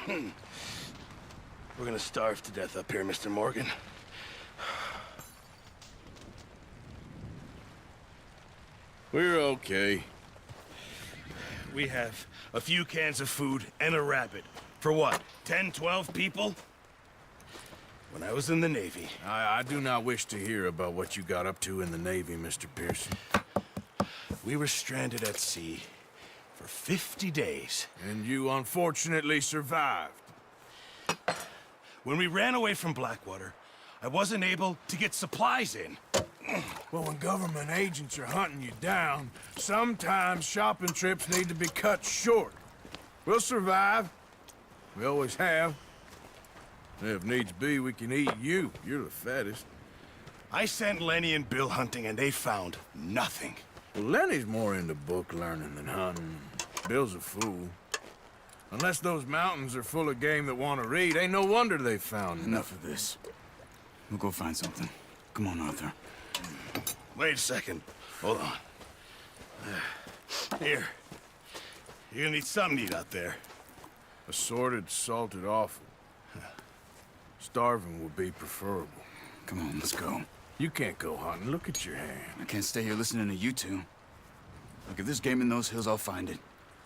We're gonna starve to death up here, Mr. Morgan. We're okay. We have a few cans of food and a rabbit. For what, 10, 12 people? When I was in the Navy... I do not wish to hear about what you got up to in the Navy, Mr. Pearson. We were stranded at sea for 50 days. And you unfortunately survived. When we ran away from Blackwater, I wasn't able to get supplies in. Well, when government agents are hunting you down, sometimes shopping trips need to be cut short. We'll survive. We always have. If needs be, we can eat you. You're the fattest. I sent Lenny and Bill hunting, and they found nothing. Well, Lenny's more into book learning than hunting. Bill's a fool. Unless those mountains are full of game that want to read, ain't no wonder they found Enough of this. We'll go find something. Come on, Arthur. Wait a second. Hold on. Here. You're gonna need something to eat out there. Assorted, salted offal. Starving would be preferable. Come on, let's go. You can't go hunting. Look at your hand. I can't stay here listening to you two. Look, if there's game in those hills, I'll find it.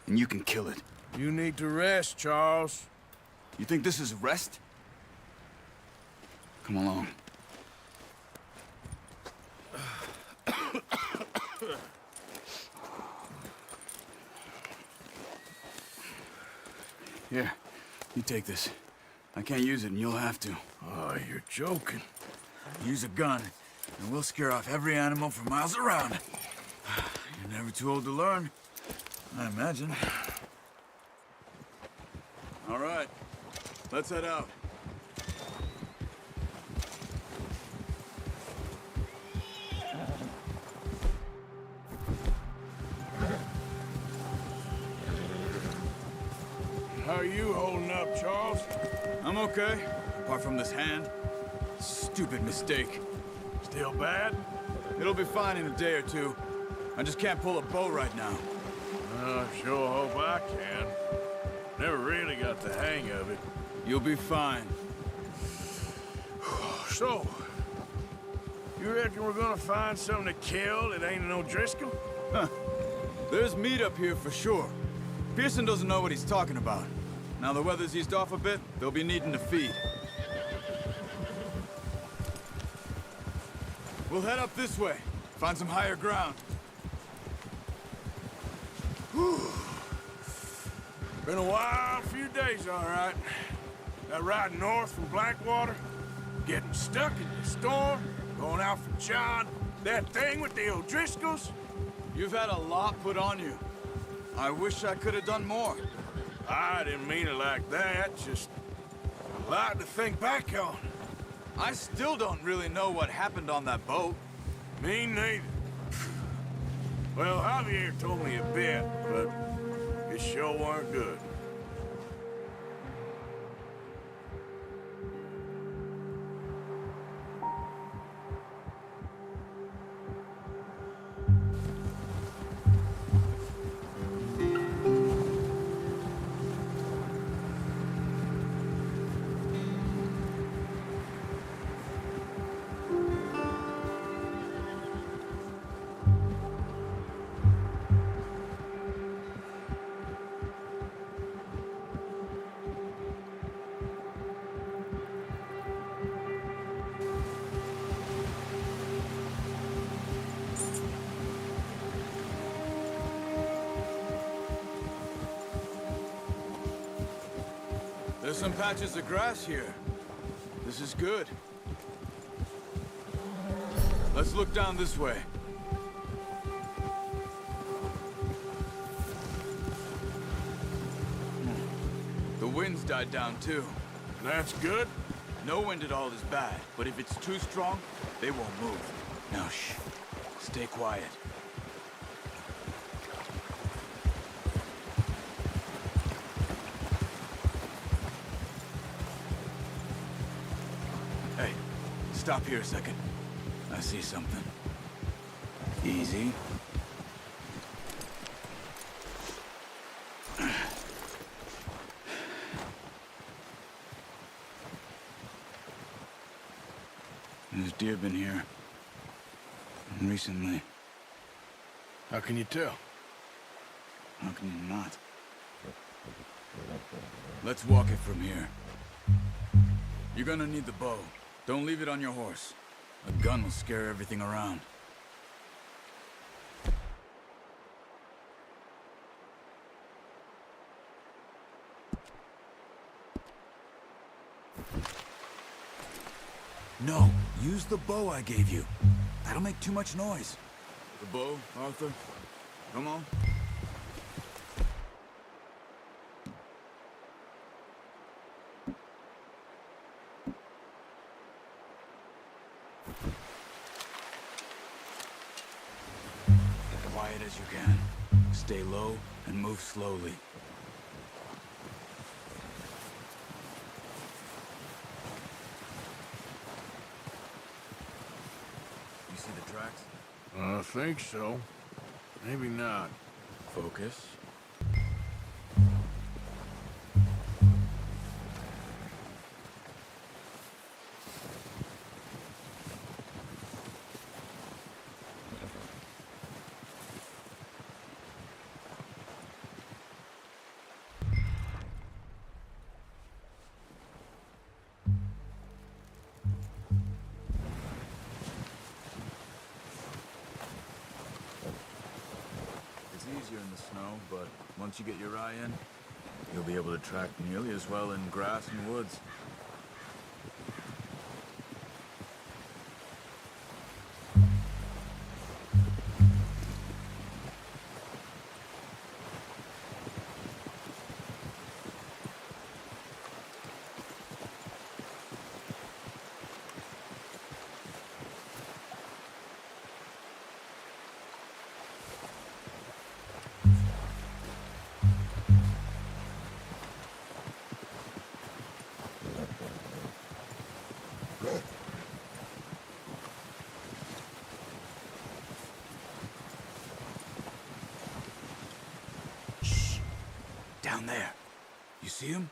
And you can kill it. You need to rest, Charles. You think this is rest? Come along. Here, you take this. I can't use it, and you'll have to. Oh, you're joking. Use a gun, and we'll scare off every animal for miles around. You're never too old to learn, I imagine. All right, let's head out. How are you holding up, Charles? I'm okay, apart from this hand. Stupid mistake. Still bad? It'll be fine in a day or two. I just can't pull a bow right now. I sure hope I can. Never really got the hang of it. You'll be fine. So, you reckon we're gonna find something to kill that ain't no Driscoll? Huh. There's meat up here for sure. Pearson doesn't know what he's talking about. Now the weather's eased off a bit, they'll be needing to feed. We'll head up this way, find some higher ground. Whew. Been a wild few days, all right. That ride north from Blackwater, getting stuck in the storm, going out for John, that thing with the O'Driscolls. You've had a lot put on you. I wish I could have done more. I didn't mean it like that, just a lot to think back on. I still don't really know what happened on that boat. Me neither. Well, Javier told me a bit, but it sure weren't good. There's some patches of grass here. This is good. Let's look down this way. The wind's died down too. That's good. No wind at all is bad, but if it's too strong, they won't move. Now shh. Stay quiet. Hey, stop here a second. I see something. Easy. There's deer been here. And recently. How can you tell? How can you not? Let's walk it from here. You're gonna need the bow. Don't leave it on your horse. A gun will scare everything around. No, use the bow I gave you. That'll make too much noise. The bow, Arthur? Come on. Quiet as you can. Stay low and move slowly. You see the tracks? I think so. Maybe not. Focus. It's easier in the snow, but once you get your eye in, you'll be able to track nearly as well in grass and woods. Down there. You see him?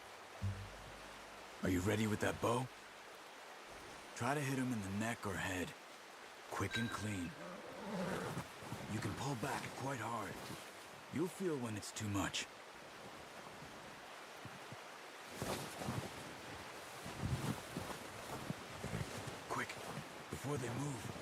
Are you ready with that bow? Try to hit him in the neck or head. Quick and clean. You can pull back quite hard. You'll feel when it's too much. Quick, before they move.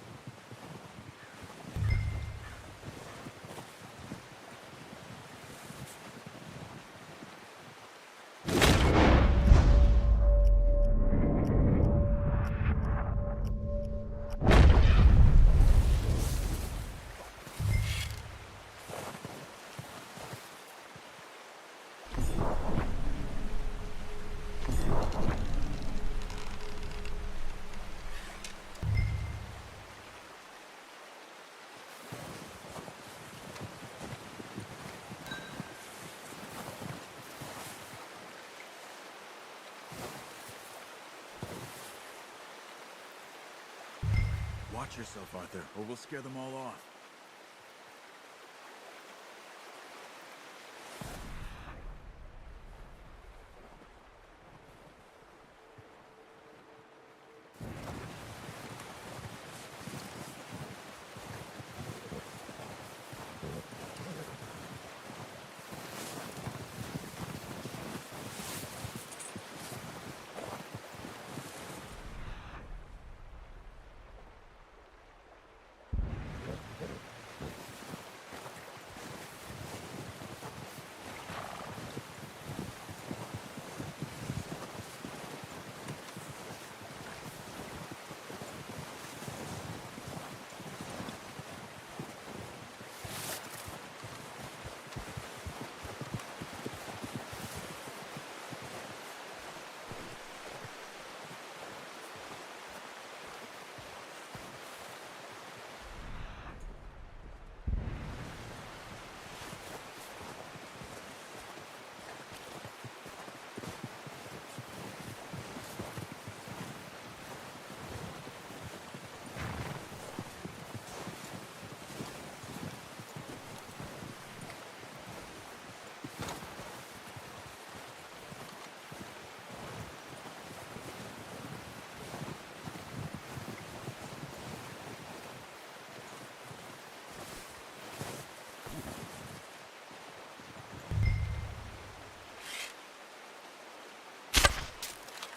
Watch yourself, Arthur, or we'll scare them all off.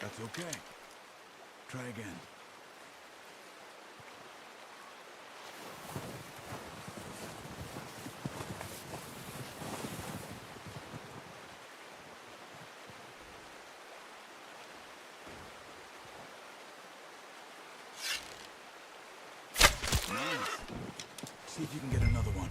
That's okay. Try again. Nice. See if you can get another one.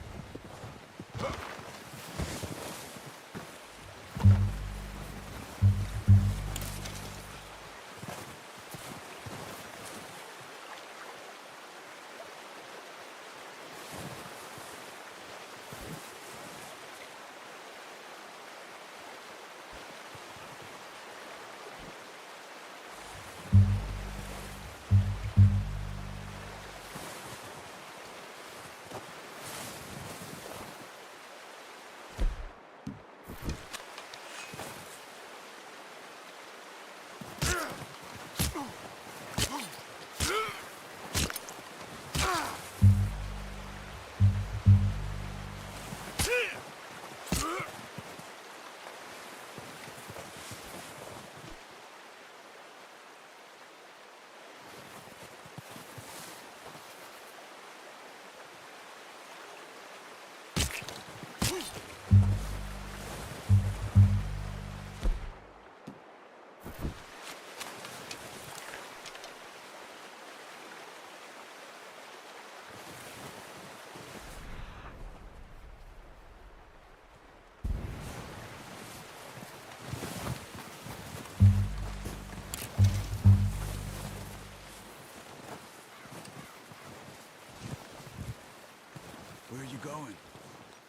Where are you going?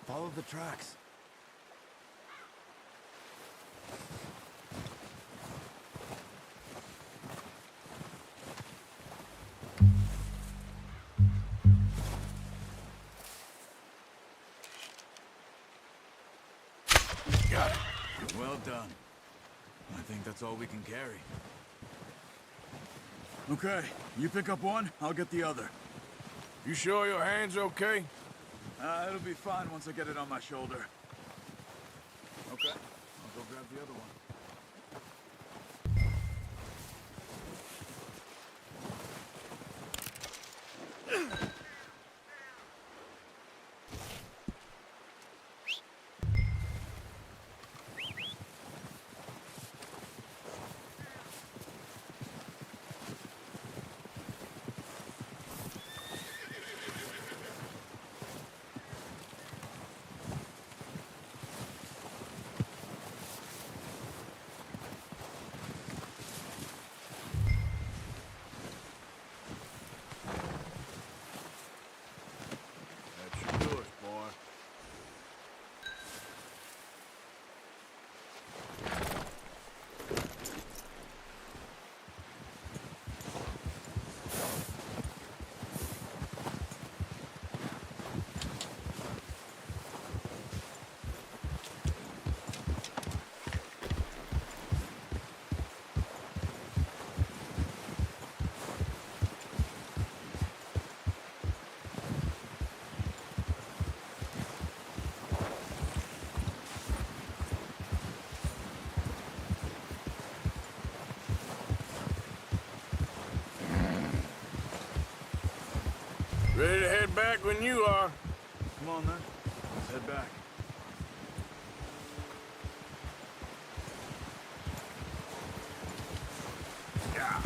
Follow the tracks. Got it. Well done. I think that's all we can carry. Okay, you pick up one, I'll get the other. You sure your hand's okay? It'll be fine once I get it on my shoulder. Okay, I'll go grab the other one. That's yours, boy. Ready to head back when you are. Come on, then. Let's head back. Yeah.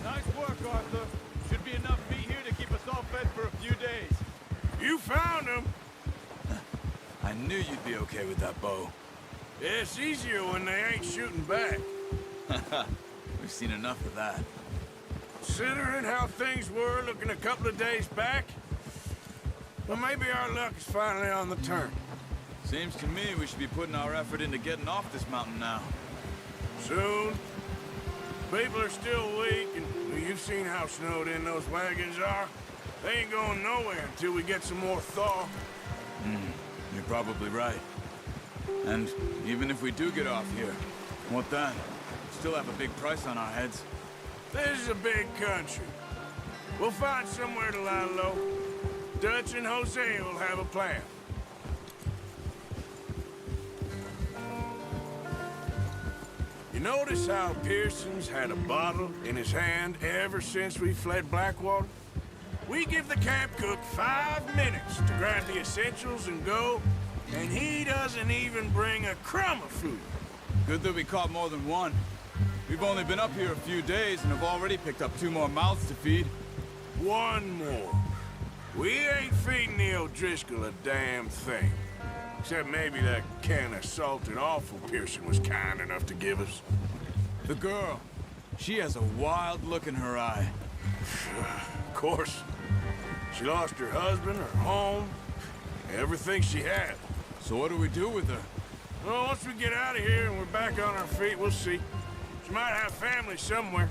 Nice work, Arthur. Should be enough meat here to keep us all fed for a few days. You found him. I knew you'd be okay with that bow. It's easier when they ain't shooting back. We've seen enough of that. Considering how things were looking a couple of days back, well, maybe our luck is finally on the turn. Seems to me we should be putting our effort into getting off this mountain now. Soon. People are still weak, and well, you've seen how snowed in those wagons are. They ain't going nowhere until we get some more thaw. You're probably right. And even if we do get off here, what then? Still have a big price on our heads. This is a big country. We'll find somewhere to lie low. Dutch and Jose will have a plan. You notice how Pearson's had a bottle in his hand ever since we fled Blackwater? We give the camp cook 5 minutes to grab the essentials and go, and he doesn't even bring a crumb of food. Good that we caught more than one. We've only been up here a few days and have already picked up 2 more mouths to feed. 1 more. We ain't feeding the O'Driscoll a damn thing. Except maybe that can of salted offal Pearson was kind enough to give us. The girl, she has a wild look in her eye. Of course. She lost her husband, her home, everything she had. So what do we do with her? Well, once we get out of here and we're back on our feet, we'll see. She might have family somewhere.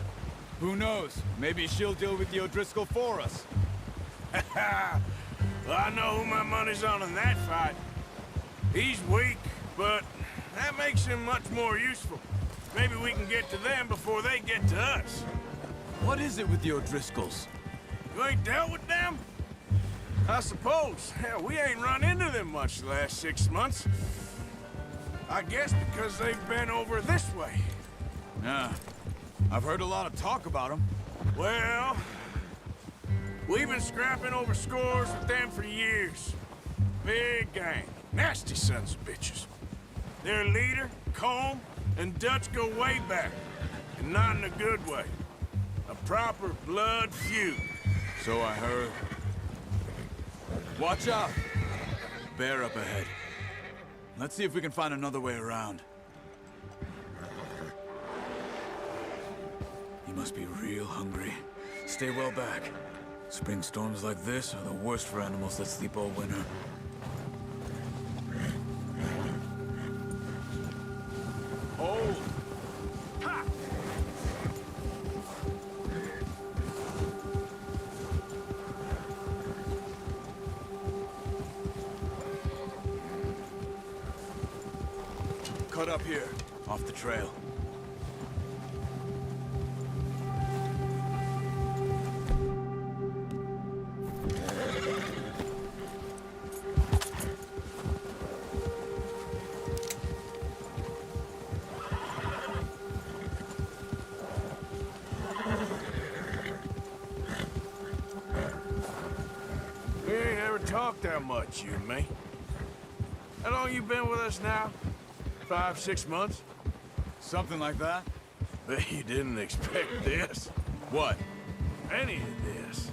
Who knows? Maybe she'll deal with the O'Driscoll for us. Well, I know who my money's on in that fight. He's weak, but that makes him much more useful. Maybe we can get to them before they get to us. What is it with the O'Driscolls? You ain't dealt with them? I suppose. Hell, we ain't run into them much the last 6 months. I guess because they've been over this way. Yeah, I've heard a lot of talk about them. Well, we've been scrapping over scores with them for years. Big gang. Nasty sons of bitches. Their leader, Combe, and Dutch go way back. And not in a good way. A proper blood feud. So I heard. Watch out! Bear up ahead. Let's see if we can find another way around. He must be real hungry. Stay well back. Spring storms like this are the worst for animals that sleep all winter. Hold! Ha! Cut up here, off the trail. We ain't ever talked that much, you and me. How long you been with us now? 5, 6 months? Something like that? Bet you didn't expect this. What? Any of this.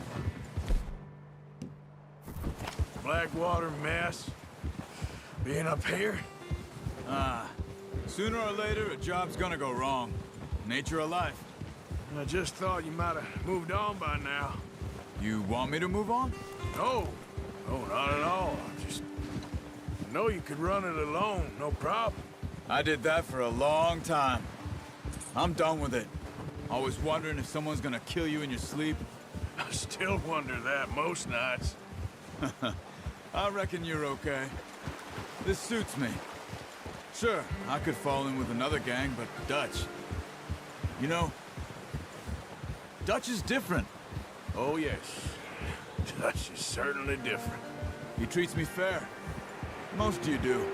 Blackwater mess. Being up here? Sooner or later, a job's gonna go wrong. Nature of life. I just thought you might have moved on by now. You want me to move on? No. No, not at all. I know you could run it alone, no problem. I did that for a long time. I'm done with it. Always wondering if someone's gonna kill you in your sleep. I still wonder that most nights. I reckon you're okay. This suits me. Sure, I could fall in with another gang, but Dutch... You know, Dutch is different. Oh, yes. Dutch is certainly different. He treats me fair. Most of you do.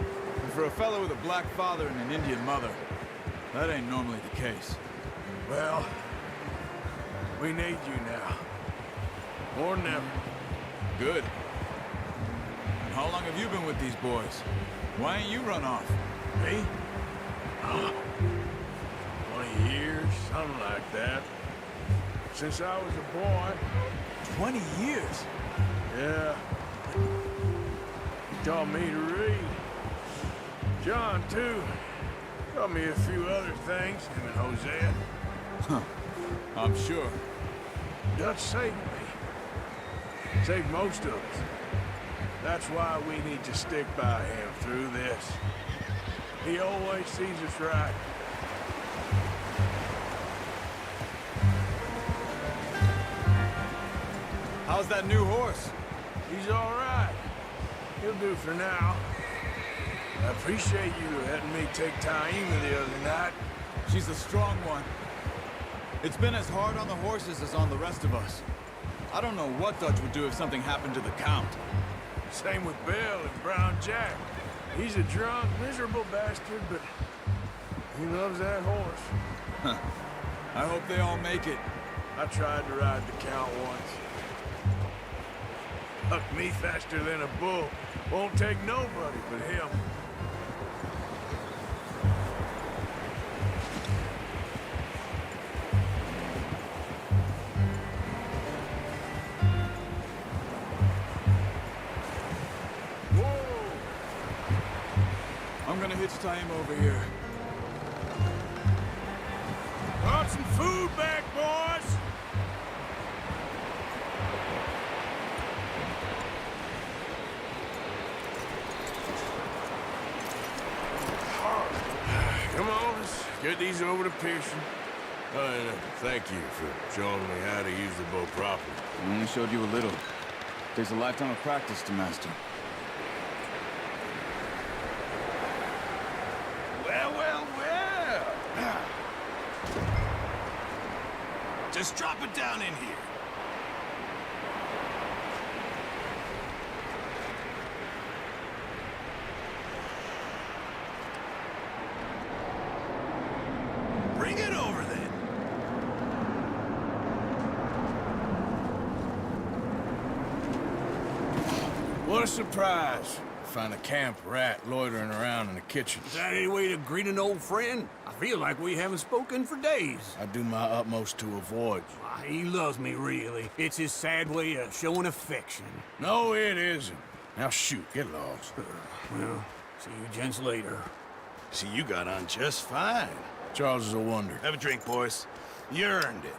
And for a fellow with a black father and an Indian mother, that ain't normally the case. Well, we need you now. More than ever. Good. And how long have you been with these boys? Why ain't you run off? Me? Oh, 20 years, something like that. Since I was a boy. 20 years? Yeah. He taught me to read. John, too. Taught me a few other things, him and Hosea. Huh. I'm sure. Dutch saved me. Saved most of us. That's why we need to stick by him through this. He always sees us right. How's that new horse? He's all right. He'll do for now. I appreciate you letting me take Taima the other night. She's a strong one. It's been as hard on the horses as on the rest of us. I don't know what Dutch would do if something happened to the Count. Same with Bill and Brown Jack. He's a drunk, miserable bastard, but He loves that horse. I hope they all make it. I tried to ride the count once. Hucked me faster than a bull. Won't take nobody but him. I'm gonna hitch tie him over here. Brought some food back, boys! Come on, let's get these over to Pearson. And thank you for showing me how to use the bow properly. I only showed you a little. Takes a lifetime of practice to master. Well, well, well. Just drop it down in here. Bring it over then. What a surprise. Find a camp rat loitering around in the kitchen. Is that any way to greet an old friend? I feel like we haven't spoken for days. I do my utmost to avoid you. He loves me, really. It's his sad way of showing affection. No, it isn't. Now shoot, get lost. Well, see you gents later. See, you got on just fine. Charles is a wonder. Have a drink, boys. You earned it.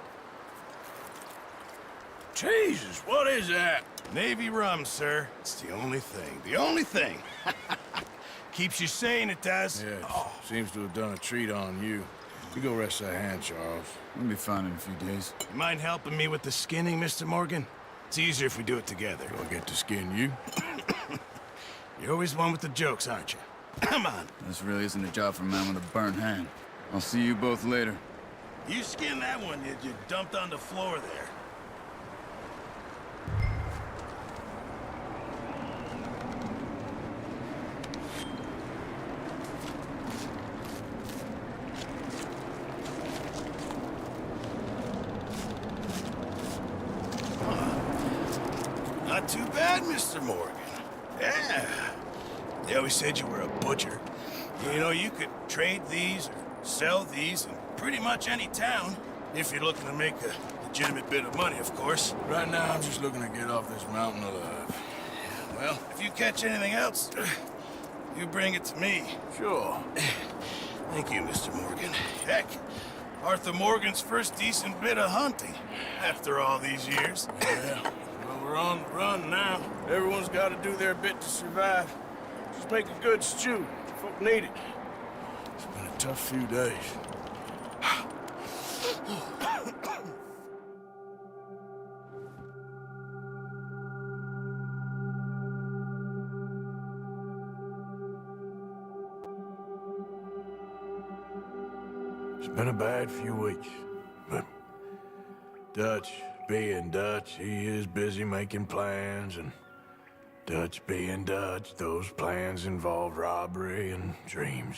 Jesus, what is that? Navy rum, sir. It's the only thing. The only thing. Keeps you sane, it does. Yes, seems to have done a treat on you. You go rest that hand, Charles. We'll be fine in a few days. You mind helping me with the skinning, Mr. Morgan? It's easier if we do it together. Do I get to skin you? You're always one with the jokes, aren't you? Come on. This really isn't a job for a man with a burnt hand. I'll see you both later. You skinned that one you dumped on the floor there. Not too bad, Mr. Morgan. Yeah. They always said you were a butcher. You know, you could trade these or sell these in pretty much any town, if you're looking to make a legitimate bit of money, of course. Right now, I'm just looking to get off this mountain alive. Well, if you catch anything else, you bring it to me. Sure. Thank you, Mr. Morgan. Heck, Arthur Morgan's first decent bit of hunting after all these years. Yeah. Well, we're on the run now. Everyone's got to do their bit to survive. Just make a good stew. Folk need it. It's been a tough few days. It's been a bad few weeks, but Dutch being Dutch, he is busy making plans, and Dutch being Dutch, those plans involve robbery and dreams.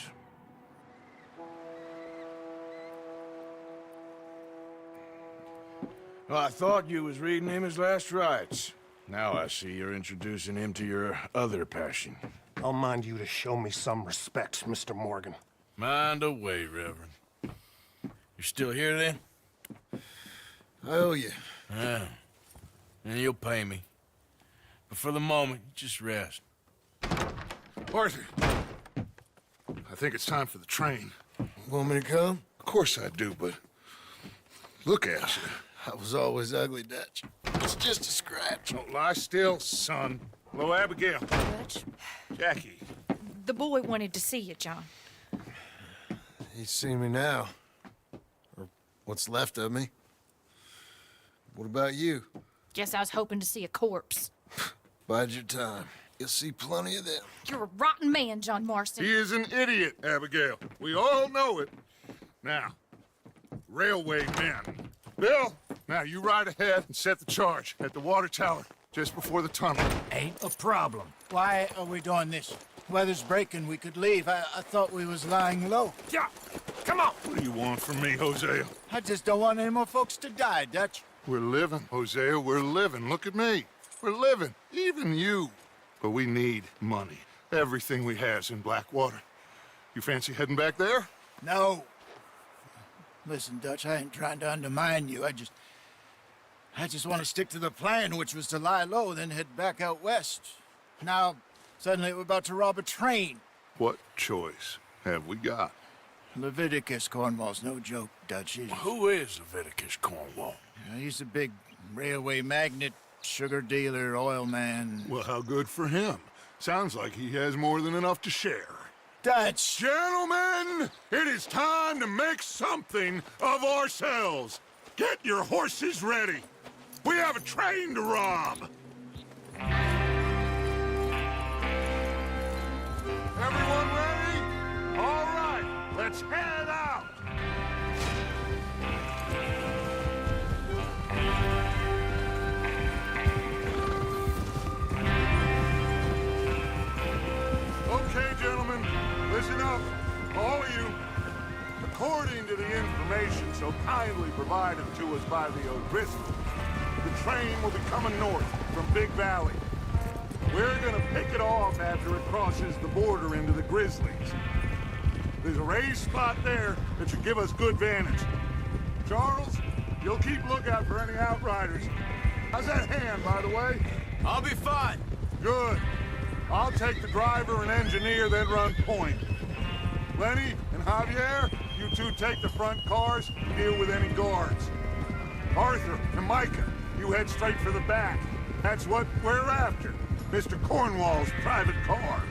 Well, I thought you was reading him his last rites. Now I see you're introducing him to your other passion. I'll mind you to show me some respect, Mr. Morgan. Mind away, Reverend. You're still here, then? I owe you. Yeah. And you'll pay me. But for the moment, just rest. Arthur, I think it's time for the train. Want me to come? Of course I do, but look at you. I was always ugly, Dutch. It's just a scratch. Don't lie still, son. Hello, Abigail. Dutch, Jackie. the boy wanted to see you, John. He's seen me now. Or what's left of me. What about you? Guess I was hoping to see a corpse. Bide your time. You'll see plenty of them. You're a rotten man, John Marston. He is an idiot, Abigail. We all know it. Now, railway men. Bill, now you ride ahead and set the charge at the water tower just before the tunnel. Ain't a problem. Why are we doing this? Weather's breaking. We could leave. I thought we was lying low. Yeah, come on. What do you want from me, Hosea? I just don't want any more folks to die, Dutch. We're living, Hosea, we're living. Look at me. We're living, even you. But we need money. Everything we has in Blackwater. You fancy heading back there? No. Listen, Dutch, I ain't trying to undermine you. I just want to stick to the plan, which was to lie low, then head back out west. Now, suddenly we're about to rob a train. What choice have we got? Leviticus Cornwall's no joke, Dutch. Who is Leviticus Cornwall? He's a big railway magnate, sugar dealer, oil man. Well, how good for him. Sounds like he has more than enough to share. Dutch! Gentlemen, it is time to make something of ourselves. Get your horses ready. We have a train to rob. Everyone ready? All right, let's head out. Okay, gentlemen, listen up, all of you. According to the information so kindly provided to us by the O'Driscolls, the train will be coming north from Big Valley. We're gonna pick it off after it crosses the border into the Grizzlies. There's a raised spot there that should give us good vantage. Charles, you'll keep lookout for any outriders. How's that hand, by the way? I'll be fine. Good. I'll take the driver and engineer, then run point. Lenny and Javier, you two take the front cars and deal with any guards. Arthur and Micah, you head straight for the back. That's what we're after. Mr. Cornwall's private car.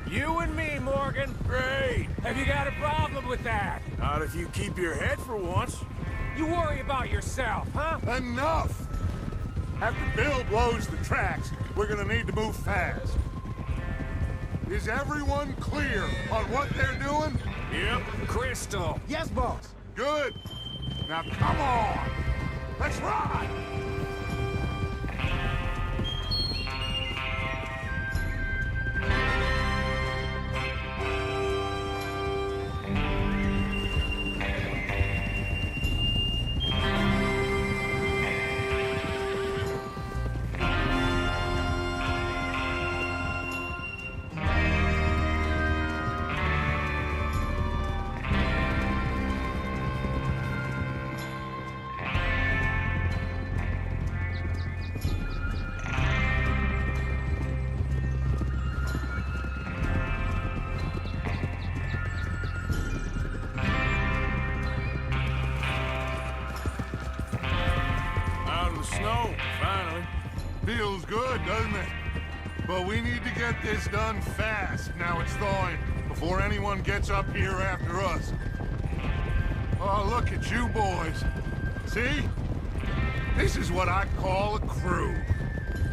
You and me, Morgan. Great. Have you got a problem with that? Not if you keep your head for once. You worry about yourself, huh? Enough! After Bill blows the tracks, we're gonna need to move fast. Is everyone clear on what they're doing? Yep. Crystal. Yes, boss. Good. Now come on. Let's ride. Snow, finally. Feels good, doesn't it? But we need to get this done fast, now it's thawing, before anyone gets up here after us. Oh, look at you boys. See? This is what I call a crew.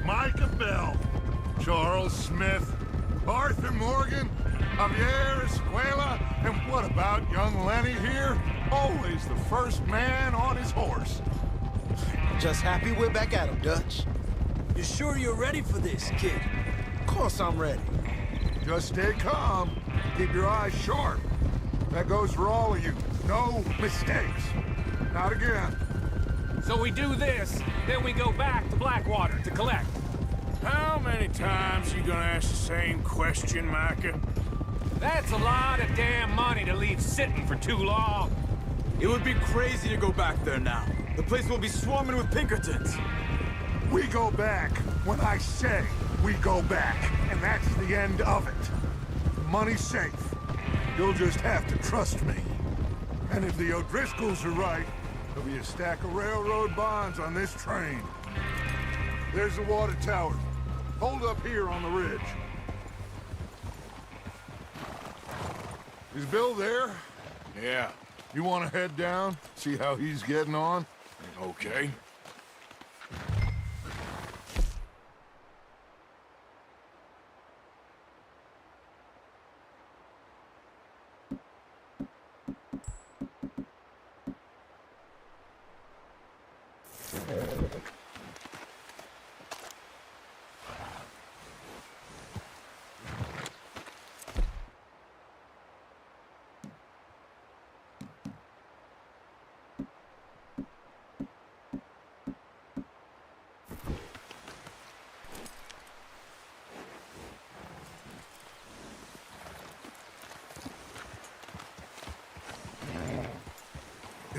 Micah Bell, Charles Smith, Arthur Morgan, Javier Escuela, and what about young Lenny here? Always the first man on his horse. Just happy we're back at him, Dutch. You sure you're ready for this, kid? Of course I'm ready. Just stay calm. Keep your eyes sharp. That goes for all of you. No mistakes. Not again. So we do this, then we go back to Blackwater to collect. How many times you gonna ask the same question, Micah? That's a lot of damn money to leave sitting for too long. It would be crazy to go back there now. The place will be swarming with Pinkertons. We go back when I say we go back, and that's the end of it. Money's safe. You'll just have to trust me. And if the O'Driscolls are right, there'll be a stack of railroad bonds on this train. There's the water tower. Hold up here on the ridge. Is Bill there? Yeah, You want to head down, see how he's getting on? okay.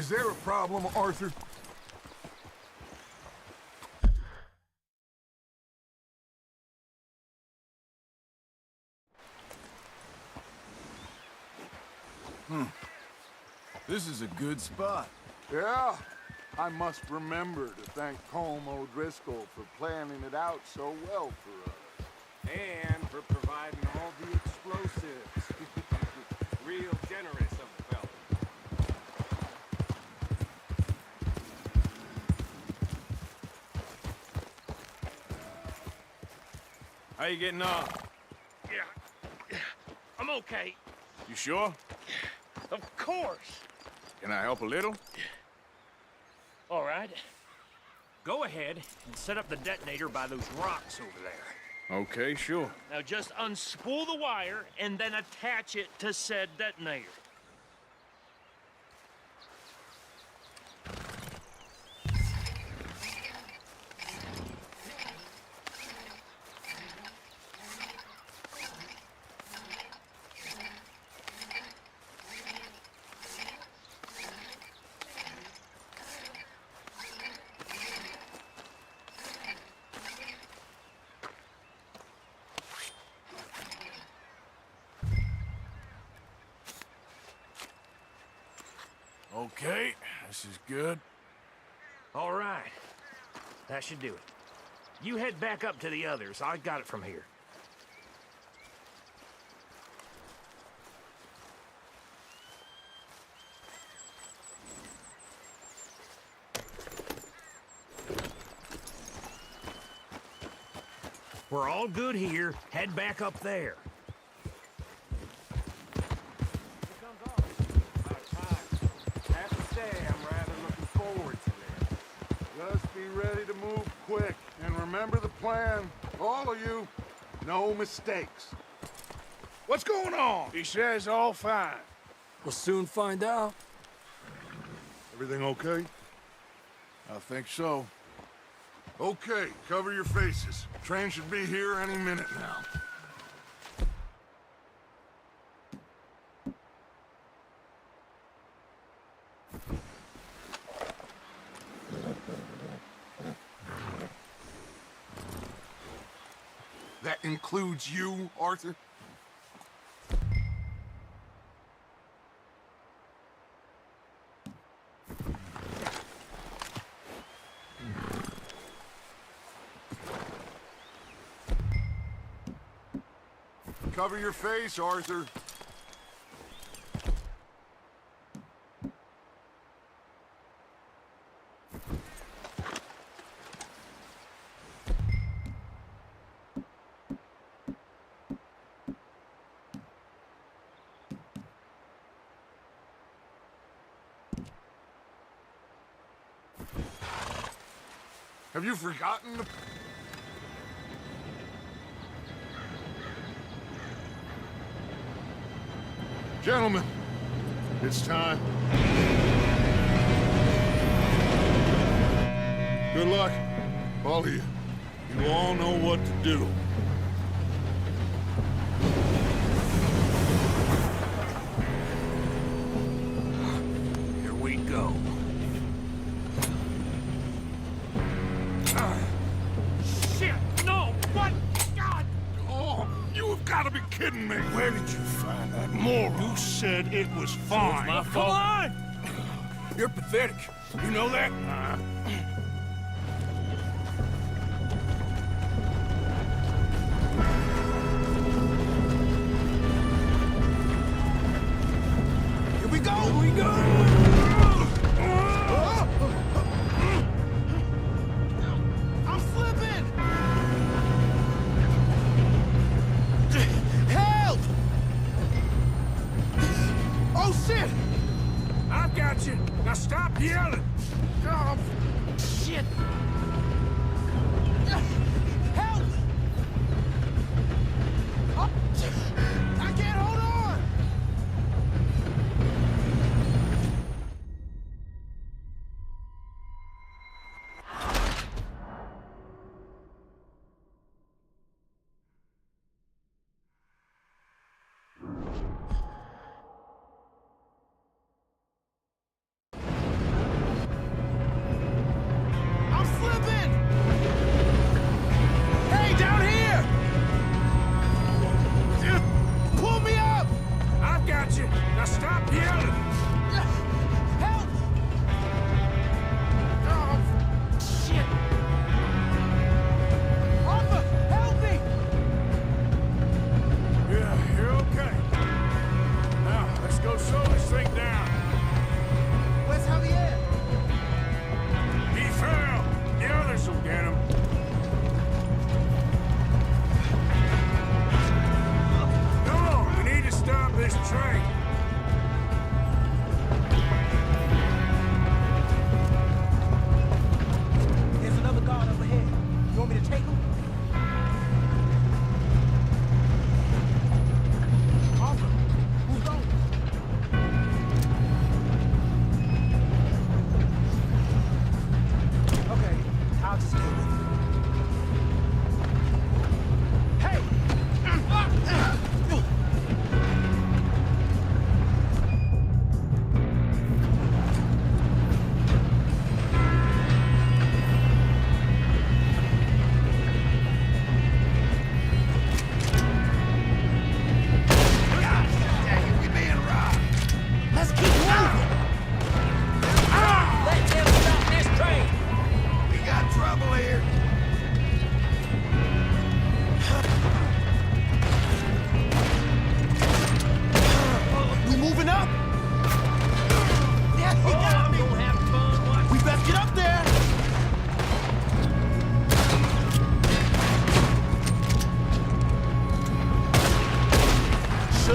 Is there a problem, Arthur? This is a good spot. Yeah. I must remember to thank Colm O'Driscoll for planning it out so well for us. And for providing all the explosives. Real generous of the fella. How you getting on? Yeah. I'm okay. You sure? Of course. Can I help a little? All right. Go ahead and set up the detonator by those rocks over there. Okay, sure. Now just unspool the wire and then attach it to said detonator. Okay, this is good. All right. That should do it. You head back up to the others. I got it from here. We're all good here. Head back up there. Just be ready to move quick. And remember the plan. All of you, no mistakes. What's going on? He says all fine. We'll soon find out. Everything okay? I think so. Okay, cover your faces. Train should be here any minute now. That includes you, Arthur? Cover your face, Arthur. Have you forgotten the... Gentlemen, it's time. Good luck, all of you. You all know what to do. Here we go. Shit! No! What? God! Oh, you have got to be kidding me. Where did you find that moron? You said it was fine. My Come fault. on! You're pathetic. You know that? Here we go! Here we go! I'm flipping! Help! Oh, shit! I've got you. Now stop yelling. Oh, shit! Help! Oh, I can't hold on!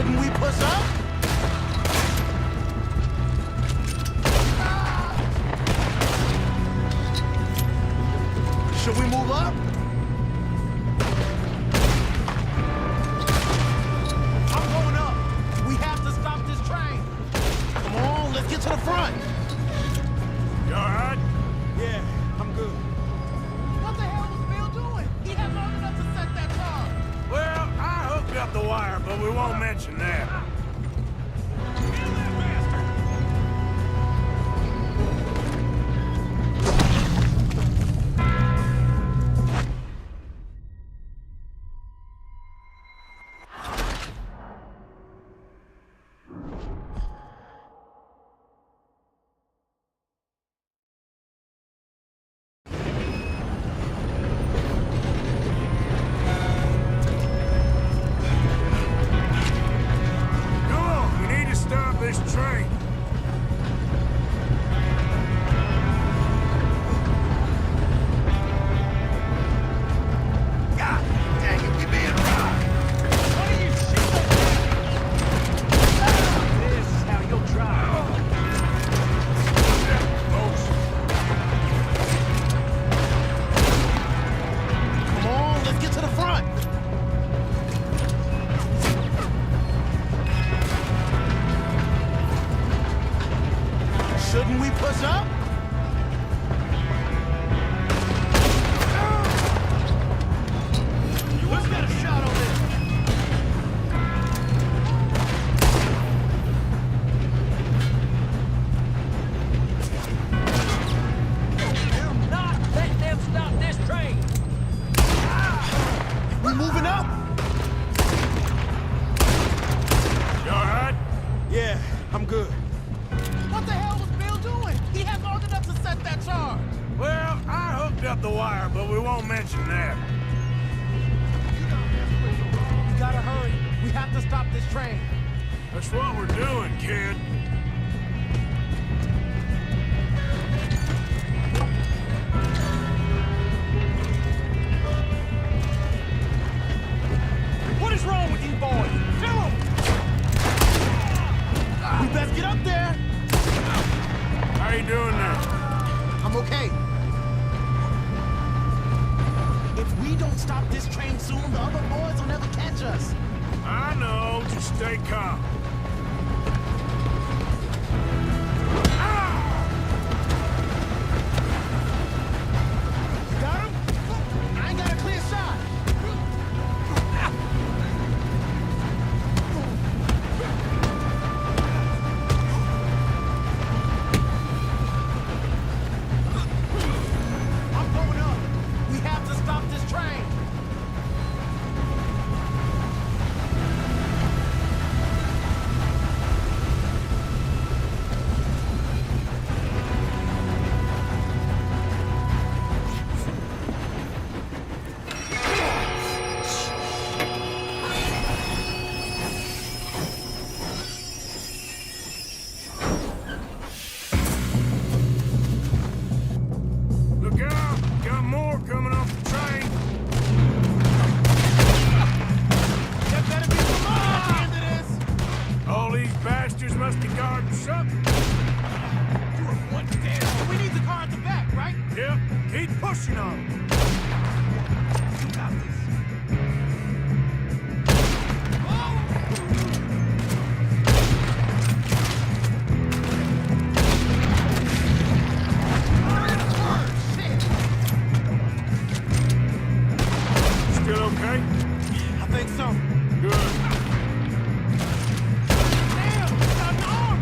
Shouldn't we push up? Should we move up? I'm going up. We have to stop this train. Come on, let's get to the front. You all right? Yeah, I'm good. What the hell was Bill doing? He had long enough to set that charge. Well, I hooked up the wire, but we won't mention that. This train. God dang it, we being robbed. What are you shooting? This is how you'll drive. Come on, let's get to the front. Shouldn't we push up? Who's got a shot on this? Do not let them stop this train. We moving up? You all right? Yeah, I'm good. What the hell was Bill doing? He had long enough to set that charge. Well, I hooked up the wire, but we won't mention that. We gotta hurry. We have to stop this train. That's what we're doing, kid. What is wrong with you boys? Kill him! We best get up there. How you doing now? I'm okay. If we don't stop this train soon, the other boys will never catch us. I know, just stay calm. You got him? I ain't got a clear shot. I'm going up. We have to stop this train. Look out! Got more coming off the train. There better be some more at the end of this. All these bastards must be guarding something. You are one damn. We need the car at the back, right? Yep, keep pushing on 'em. You got this. Still okay? I think so. Good. Damn, he's got an arm.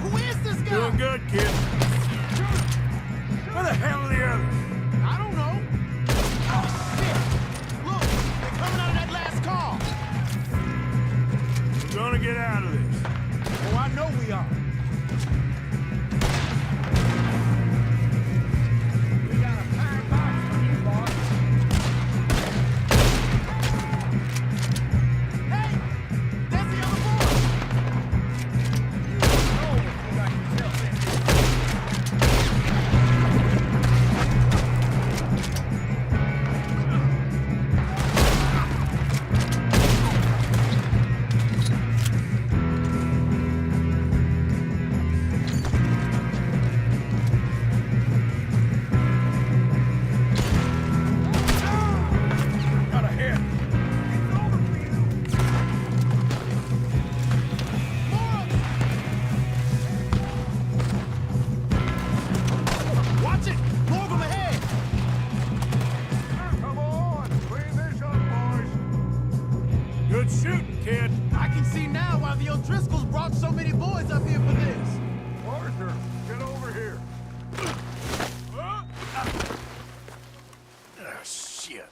Who is this guy? Doing good, kid. Where the hell are the others? I don't know. Oh, shit. Look, they're coming out of that last car. We're gonna get out of this. Oh, I know we are. We got a fine box for you, boss. Hey, there's the other boy. You know what you got yourself into. good shooting, kid. I can see now why the O'Driscolls brought so many boys up here for this. Arthur, get over here. Ah, shit.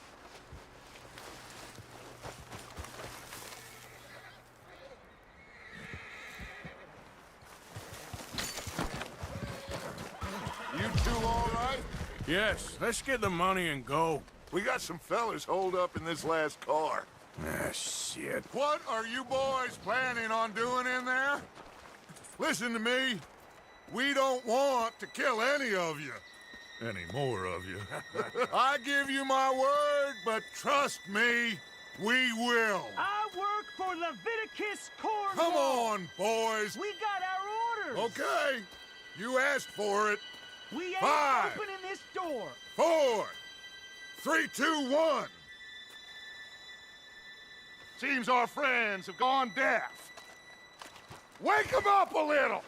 You two all right? Yes, let's get the money and go. We got some fellas holed up in this last car. Ah, shit. What are you boys planning on doing in there? Listen to me. We don't want to kill any of you. Any more of you. I give you my word, but trust me, we will. I work for Leviticus Corps. Come on, boys. We got our orders. Okay. You asked for it. We ain't 5, opening this door. 4, 3, 2, 1. Seems our friends have gone deaf. Wake them up a little.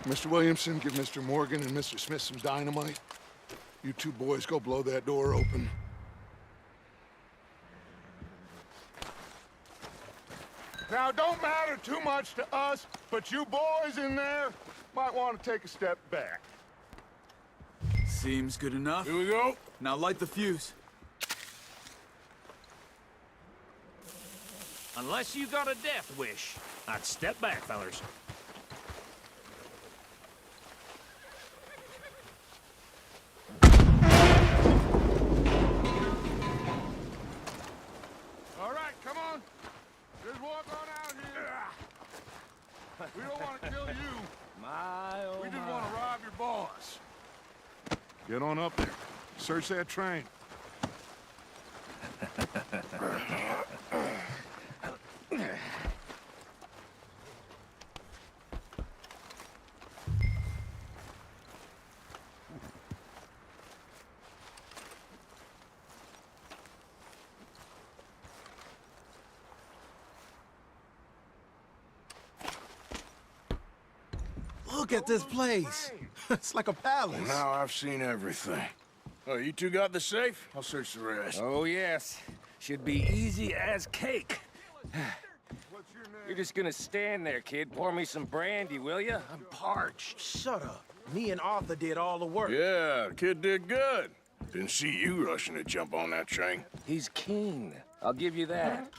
Mr. Williamson, give Mr. Morgan and Mr. Smith some dynamite. You two boys go blow that door open. Now, it don't matter too much to us, but you boys in there might want to take a step back. Seems good enough. Here we go. Now light the fuse. Unless you got a death wish, I'd step back, fellers. All right, come on. Just walk on out here. We don't want to kill you. We just want to rob your boss. Get on up there. Search that train. Look at this place. It's like a palace. Now I've seen everything. Oh, you two got the safe? I'll search the rest. Oh, yes. Should be easy as cake. What's your name? You're just gonna stand there, kid. Pour me some brandy, will ya? I'm parched. Shut up. Me and Arthur did all the work. Yeah, the kid did good. Didn't see you rushing to jump on that train. He's keen. I'll give you that.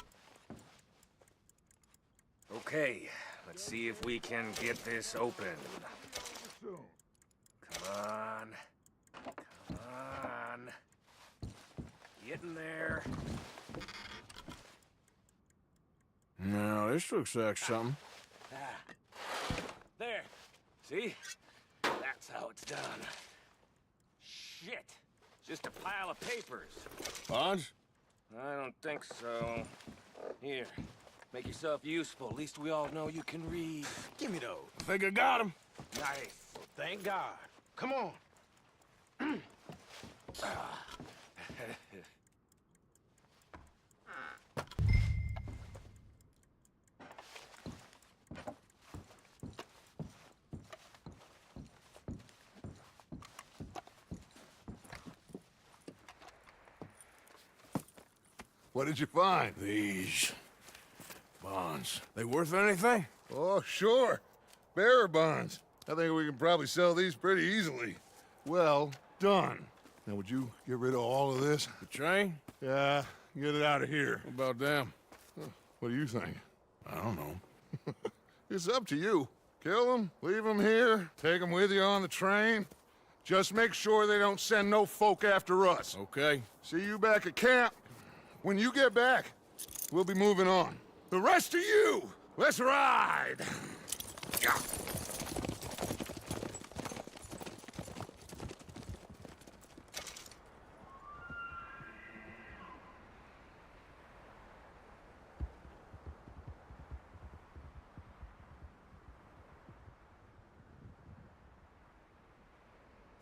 Okay, let's see if we can get this open. Come on. Come on. Get in there. Now, this looks like something. There. See? That's how it's done. Shit. Just a pile of papers. Bonds? I don't think so. Here. Make yourself useful. At least we all know you can read. Give me those. I think I got him. Nice. Thank God. Come on. What did you find? These bonds. They worth anything? Oh, sure. Bearer bonds. I think we can probably sell these pretty easily. Well done. Now, would you get rid of all of this? The train? Yeah, get it out of here. What about them? What do you think? I don't know. It's up to you. Kill them, leave them here, take them with you on the train. Just make sure they don't send no folk after us. Okay. See you back at camp. When you get back, we'll be moving on. The rest of you, let's ride!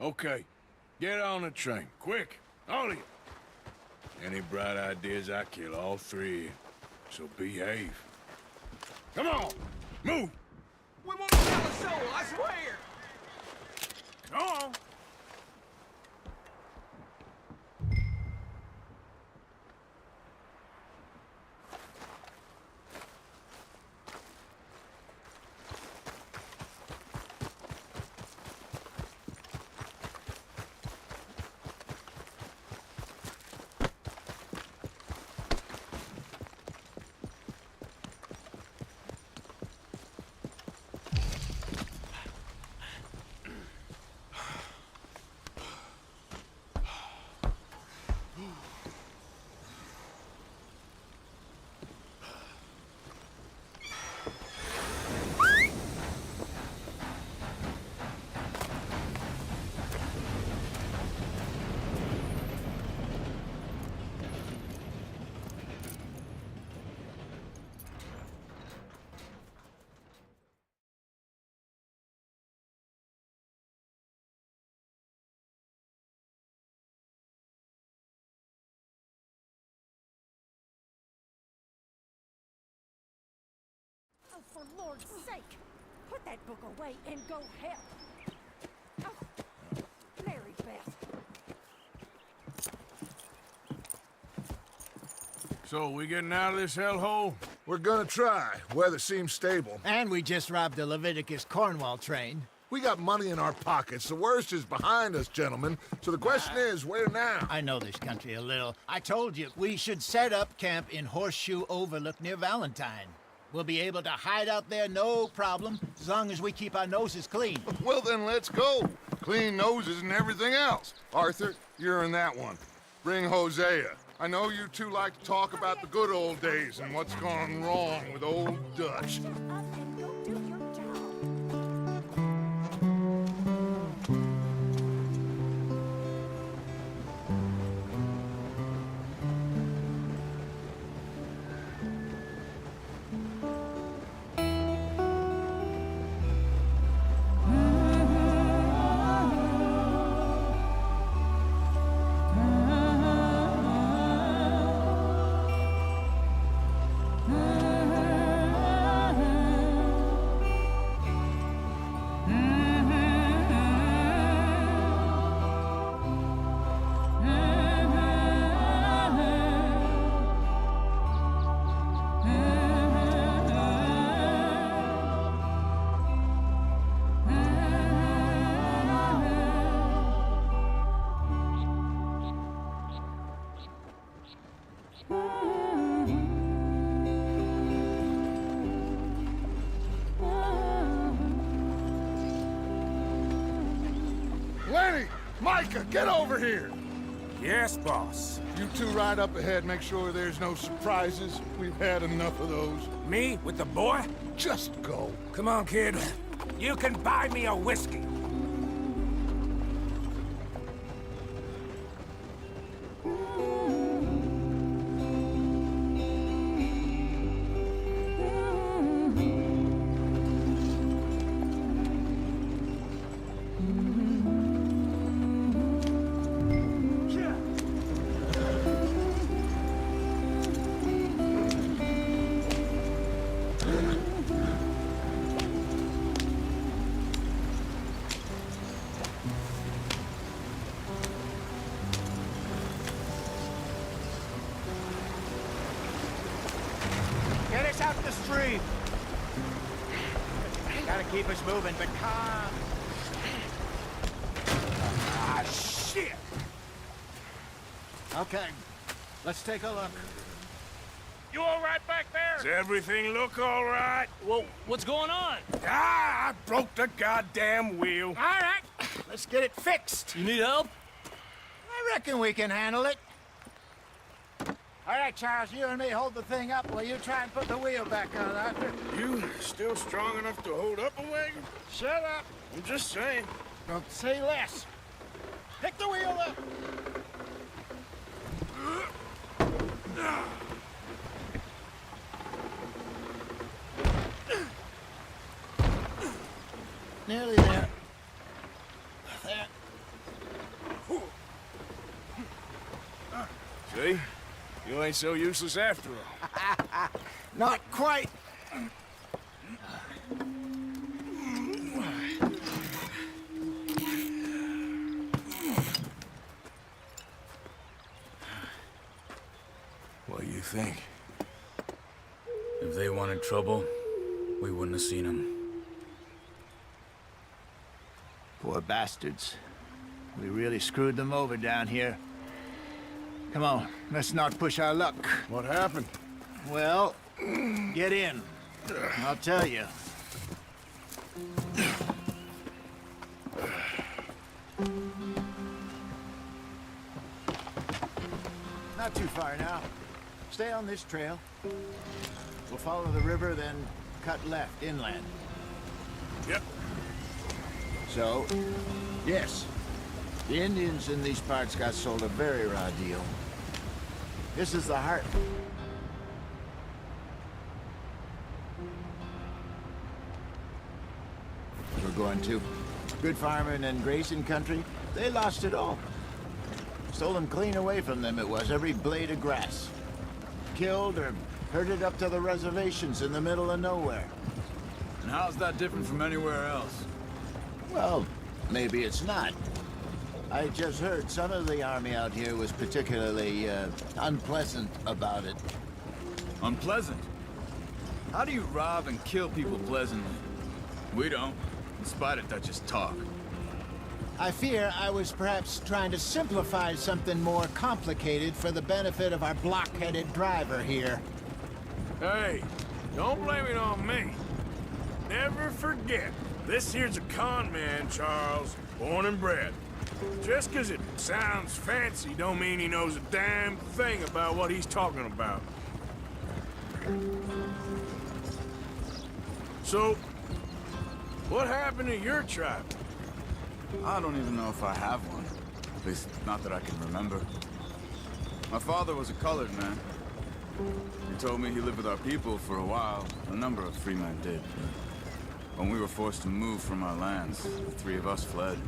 Okay. Get on the train. Quick. All of you. Any bright ideas, I kill all three of you. So behave. Come on! Move! We won't tell a soul, I swear! Go on. Oh, for Lord's sake, put that book away and go help. Oh, Mary Beth. So, we getting out of this hellhole? We're gonna try. Weather seems stable. And we just robbed a Leviticus Cornwall train. We got money in our pockets. The worst is behind us, gentlemen. So the question is, where now? I know this country a little. I told you, we should set up camp in Horseshoe Overlook near Valentine. We'll be able to hide out there, no problem, as long as we keep our noses clean. Well, then let's go. Clean noses and everything else. Arthur, you're in that one. Bring Hosea. I know you two like to talk about the good old days and what's gone wrong with old Dutch. Shut up and go do your job. Lenny! Micah, get over here! Yes, boss. You two ride up ahead, make sure there's no surprises. We've had enough of those. Me with the boy? Just go. Come on, kid. You can buy me a whiskey. Get us out the street. Gotta keep us moving, but calm. Ah, shit! Okay, let's take a look. You all right back there? Does everything look all right? Well, what's going on? Ah, I broke the goddamn wheel. All right, let's get it fixed. You need help? I reckon we can handle it. All right, Charles, you and me hold the thing up while you try and put the wheel back on, Arthur. You still strong enough to hold up a wagon? Shut up. I'm just saying. Don't say less. Pick the wheel up. Nearly there. There. See? You ain't so useless after all. Not quite. trouble, we wouldn't have seen him. Poor bastards. We really screwed them over down here. Come on, let's not push our luck. What happened? Well, get in. I'll tell you. Not too far now. Stay on this trail. We'll follow the river, then cut left inland. Yep. So, yes, the Indians in these parts got sold a very raw deal. This is the heart. We're going to. Good farming and grazing country, they lost it all. Stolen clean away from them it was, every blade of grass. Killed or herded up to the reservations in the middle of nowhere. And how's that different from anywhere else? Well, maybe it's not. I just heard some of the army out here was particularly, unpleasant about it. Unpleasant? How do you rob and kill people pleasantly? We don't, in spite of Dutch's talk. I fear I was perhaps trying to simplify something more complicated for the benefit of our block-headed driver here. Hey, don't blame it on me. Never forget, this here's a con man, Charles, born and bred. Just 'cause it sounds fancy don't mean he knows a damn thing about what he's talking about. So, what happened to your tribe? I don't even know if I have one. At least, not that I can remember. My father was a colored man. He told me he lived with our people for a while. A number of free men did. When we were forced to move from our lands, the three of us fled.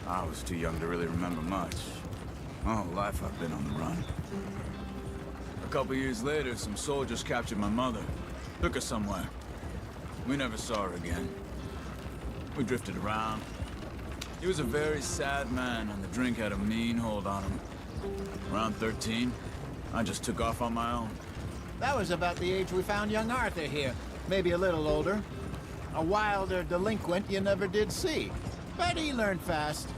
I was too young to really remember much. My whole life I've been on the run. A couple years later, some soldiers captured my mother. Took her somewhere. We never saw her again. We drifted around. He was a very sad man, and the drink had a mean hold on him. Around 13, I just took off on my own. That was about the age we found young Arthur here. Maybe a little older. A wilder delinquent you never did see. But he learned fast.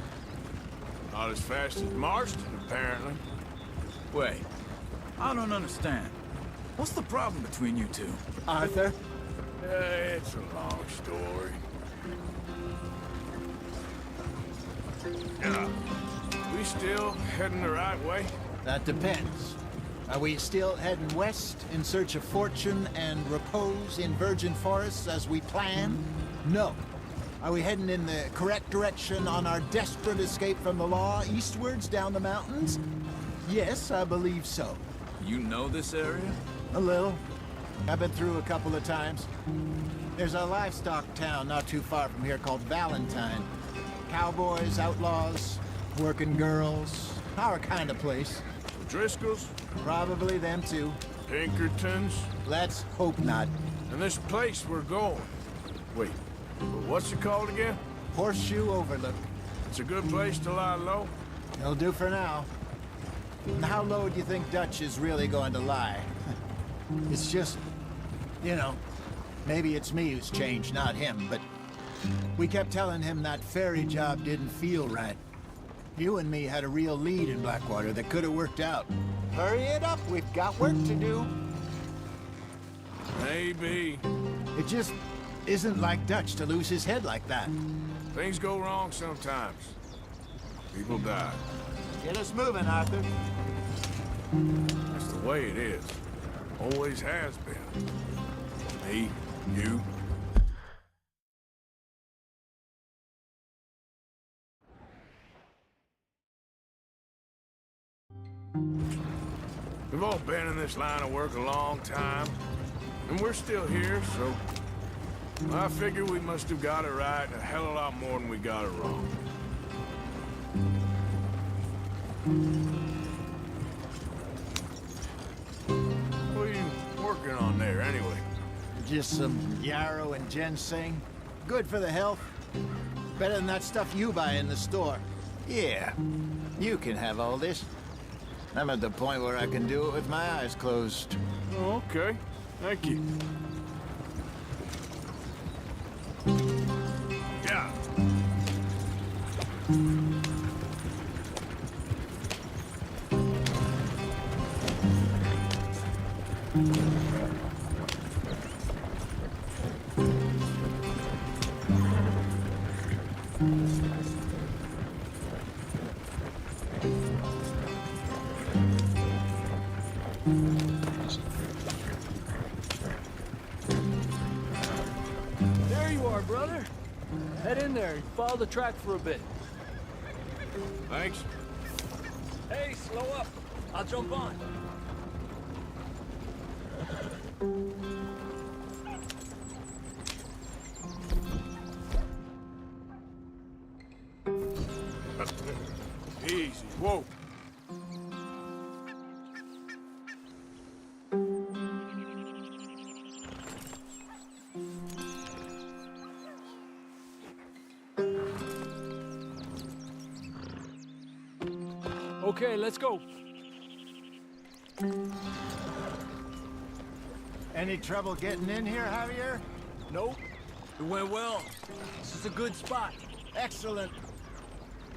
Not as fast as Marston, apparently. Wait, I don't understand. What's the problem between you two? Arthur? It's a long story. We still heading the right way? That depends. Are we still heading west in search of fortune and repose in virgin forests as we planned? No. Are we heading in the correct direction on our desperate escape from the law eastwards down the mountains? Yes, I believe so. You know this area? A little. I've been through a couple of times. There's a livestock town not too far from here called Valentine. Cowboys, outlaws, working girls, our kind of place. Driscoll's? Probably them too. Pinkertons? Let's hope not. And this place we're going. Wait, what's it called again? Horseshoe Overlook. It's a good place to lie low? It'll do for now. And how low do you think Dutch is really going to lie? It's just, you know, maybe it's me who's changed, not him, but we kept telling him that ferry job didn't feel right. You and me had a real lead in Blackwater that could have worked out. Hurry it up, we've got work to do. Maybe. It just isn't like Dutch to lose his head like that. Things go wrong sometimes. People die. Get us moving, Arthur. That's the way it is. Always has been. Me, you. We've all been in this line of work a long time, and we're still here, so I figure we must have got it right a hell of a lot more than we got it wrong. What are you working on there, anyway? Just some yarrow and ginseng. Good for the health. Better than that stuff you buy in the store. Yeah, you can have all this. I'm at the point where I can do it with my eyes closed. Oh, okay. Thank you. Yeah. There you are, brother. Head in there and follow the track for a bit. Thanks. Hey, slow up. I'll jump on. Easy. Whoa. Okay, let's go. Any trouble getting in here, Javier? Nope. It went well. This is a good spot. Excellent.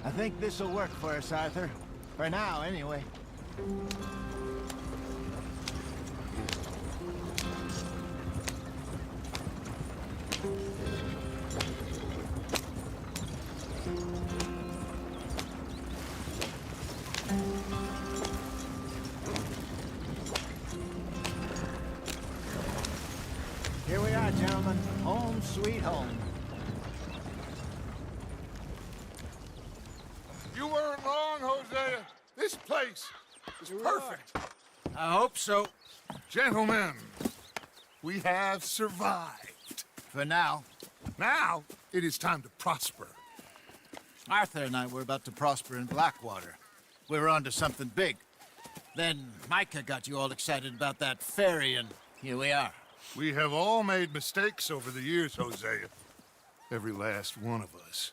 I think this'll work for us, Arthur. For now, anyway. Here we are, gentlemen. Home sweet home. You weren't wrong, Hosea. This place is perfect. I hope so. Gentlemen, we have survived. For now. Now, it is time to prosper. Arthur and I were about to prosper in Blackwater. We were onto something big. Then Micah got you all excited about that ferry, and here we are. We have all made mistakes over the years, Hosea. Every last one of us.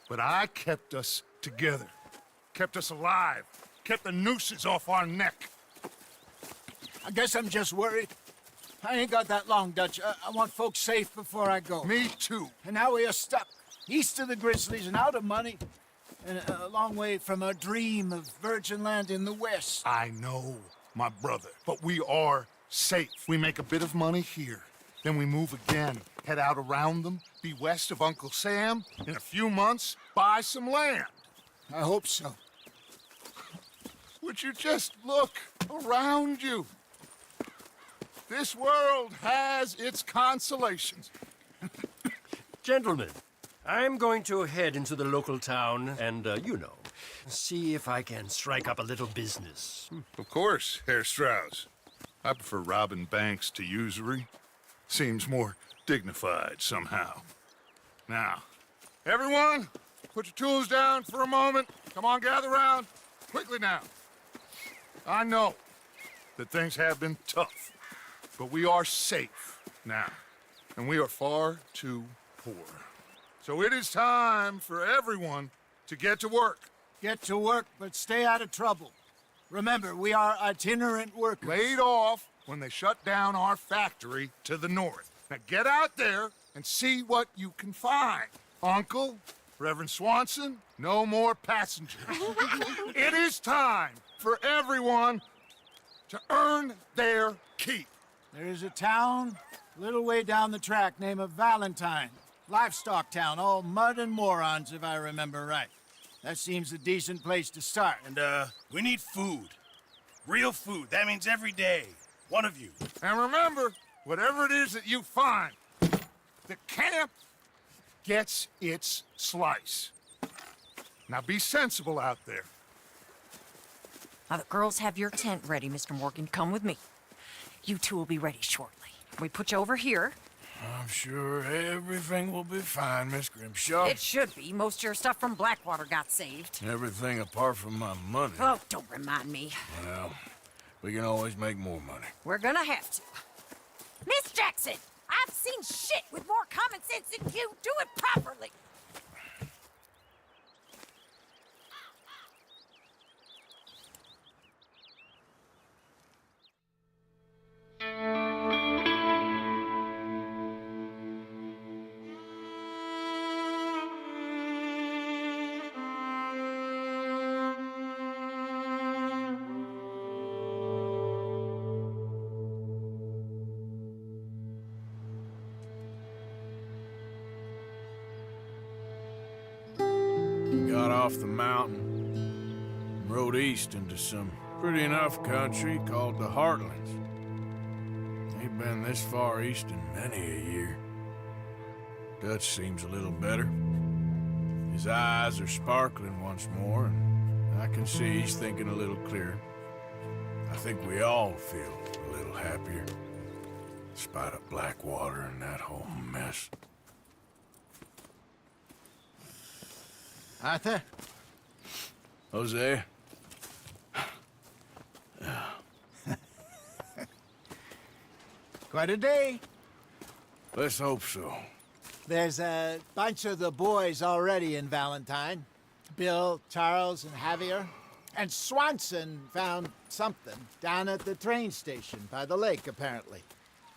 But I kept us together. Kept us alive. Kept the nooses off our neck. I guess I'm just worried. I ain't got that long, Dutch. I want folks safe before I go. Me too. And now we are stuck, east of the Grizzlies and out of money, and a long way from our dream of virgin land in the west. I know, my brother, but we are safe. We make a bit of money here, then we move again, head out around them, be west of Uncle Sam, in a few months, buy some land. I hope so. Would you just look around you? This world has its consolations. Gentlemen, I'm going to head into the local town and, see if I can strike up a little business. Of course, Herr Strauss. I prefer robbing banks to usury. Seems more dignified somehow. Now, everyone, put your tools down for a moment. Come on, gather round. Quickly now. I know that things have been tough, but we are safe now, and we are far too poor. So it is time for everyone to get to work. Get to work, but stay out of trouble. Remember, we are itinerant workers. Laid off when they shut down our factory to the north. Now get out there and see what you can find. Uncle, Reverend Swanson, no more passengers. It is time for everyone to earn their keep. There is a town a little way down the track named Valentine. Livestock town, all mud and morons, if I remember right. That seems a decent place to start. And, we need food. Real food. That means every day. One of you. And remember, whatever it is that you find, the camp gets its slice. Now be sensible out there. Now the girls have your tent ready, Mr. Morgan. Come with me. You two will be ready shortly. We put you over here. I'm sure everything will be fine, Miss Grimshaw. It should be. Most of your stuff from Blackwater got saved. Everything apart from my money. Oh, don't remind me. Well, we can always make more money. We're gonna have to. Miss Jackson, I've seen shit with more common sense than you. Do it properly. off the mountain and rode east into some pretty enough country called the Heartlands. Ain't been this far east in many a year. Dutch seems a little better. His eyes are sparkling once more, and I can see he's thinking a little clearer. I think we all feel a little happier, despite of Blackwater and that whole mess. Arthur? Jose? Quite a day. Let's hope so. There's a bunch of the boys already in Valentine. Bill, Charles, and Javier. And Swanson found something down at the train station by the lake, apparently.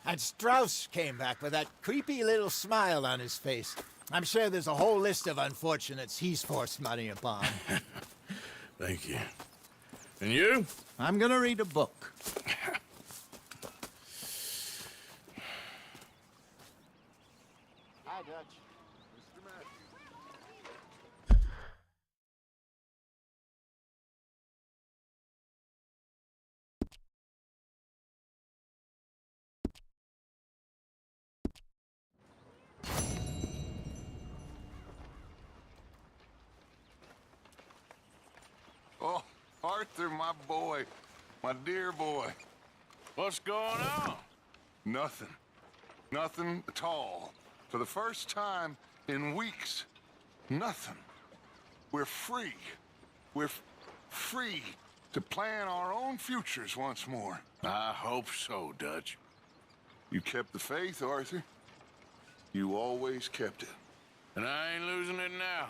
And Strauss came back with that creepy little smile on his face. I'm sure there's a whole list of unfortunates he's forced money upon. Thank you. And you? I'm gonna read a book. Hi, Dutch. Mr. Matthews. Oh, Arthur, my boy. My dear boy. What's going on? Nothing. Nothing at all. For the first time in weeks, nothing. We're free. We're free to plan our own futures once more. I hope so, Dutch. You kept the faith, Arthur. You always kept it. And I ain't losing it now.